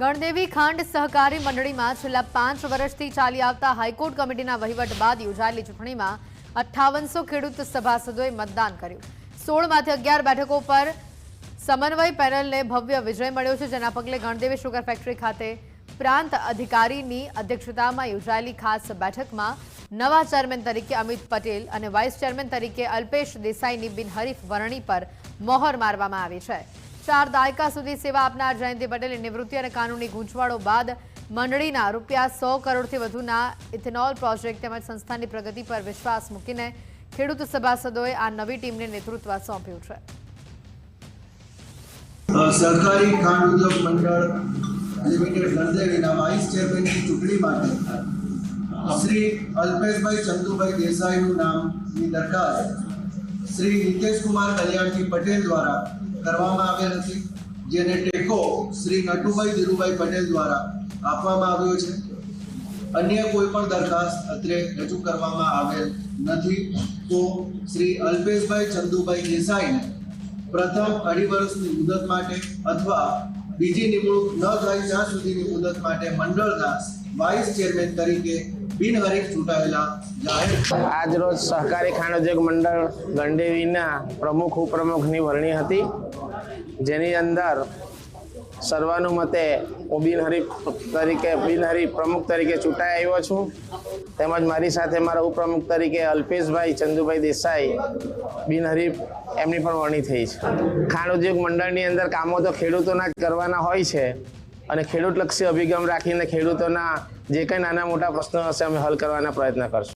ગણદેવી ખાંડ સહકારી મંડળીમાં છેલ્લા 5 વર્ષથી ચાલી આવતા હાઈકોર્ટ કમિટીના વહીવટ બાદ યોજાયેલી ચૂંટણીમાં 5800 ખેડૂત સભાસદોએ મતદાન કર્યું। 16માંથી 11 બેઠકો પર સમન્વય પેનલને ભવ્ય વિજય મળ્યો છે, જેના પગલે ગણદેવી શુગર ફેક્ટરી ખાતે પ્રાંત અધિકારીની અધ્યક્ષતામાં યોજાયેલી ખાસ બેઠકમાં નવા ચેરમેન તરીકે અમિત પટેલ અને વાઇસ ચેરમેન તરીકે અલ્પેશ દેસાઈની બિનહરીફ વરણી પર મોહર મારવામાં આવી છે। 4 દાયકા સુધી સેવા આપનાર જયંતિ પટેલની નિવૃત્તિ અને કાનૂની ગૂંચવાડો બાદ મંડળીના ₹100 કરોડથી વધુના ઇથેનોલ પ્રોજેક્ટ તેમજ સંસ્થાની પ્રગતિ પર વિશ્વાસ મૂકીને ખેડૂત સભાસદોએ આ નવી ટીમને નેતૃત્વ સોંપ્યું છે। સહકારી ખાંડ ઉદ્યોગ મંડળ લિમિટેડ ગણદેવીના વાઇસ ચેરમેનની ચૂંટણી માટે શ્રી અલ્પેશભાઈ ચંદુભાઈ દેસાઈનું નામની દરખાસ્ત શ્રી નિતેશ કુમાર કલ્યાણજી પટેલ દ્વારા કરવામાં આવેલ હતી, જેને ટેકો શ્રી નટુભાઈ ધીરુભાઈ પટેલ દ્વારા આપવામાં આવ્યો છે। અન્ય કોઈ પણ દરખાસ્ત અત્રે રજૂ કરવામાં આવેલ નથી, તો શ્રી અલ્પેશભાઈ ચંદુભાઈ દેસાઈને પ્રથમ 2.5 વર્ષની મુદત માટે અથવા બીજી નિમણૂક ન થાય ત્યાં સુધીની મુદત માટે મંડળના વાઇસ ચેરમેન તરીકે બિનહરીફ ચૂંટાયેલા જાહેર। આજ રોજ સહકારી ખાંડ ઉદ્યોગ મંડળ ગણદેવીના પ્રમુખ ઉપપ્રમુખની વરણી હતી, જેની અંદર સર્વાનુમતે હું બિનહરીફ પ્રમુખ તરીકે ચૂંટાઈ આવ્યો છું। તેમજ મારી સાથે મારા ઉપપ્રમુખ તરીકે અલ્પેશભાઈ ચંદુભાઈ દેસાઈ બિનહરીફ એમની પણ વરણી થઈ છે। ખાંડ ઉદ્યોગ મંડળની અંદર કામો તો ખેડૂતોના જ કરવાના હોય છે અને ખેડૂતલક્ષી અભિગમ રાખીને ખેડૂતોના જે કંઈ નાના મોટા પ્રશ્નો હશે અમે હલ કરવાના પ્રયત્ન કરશું।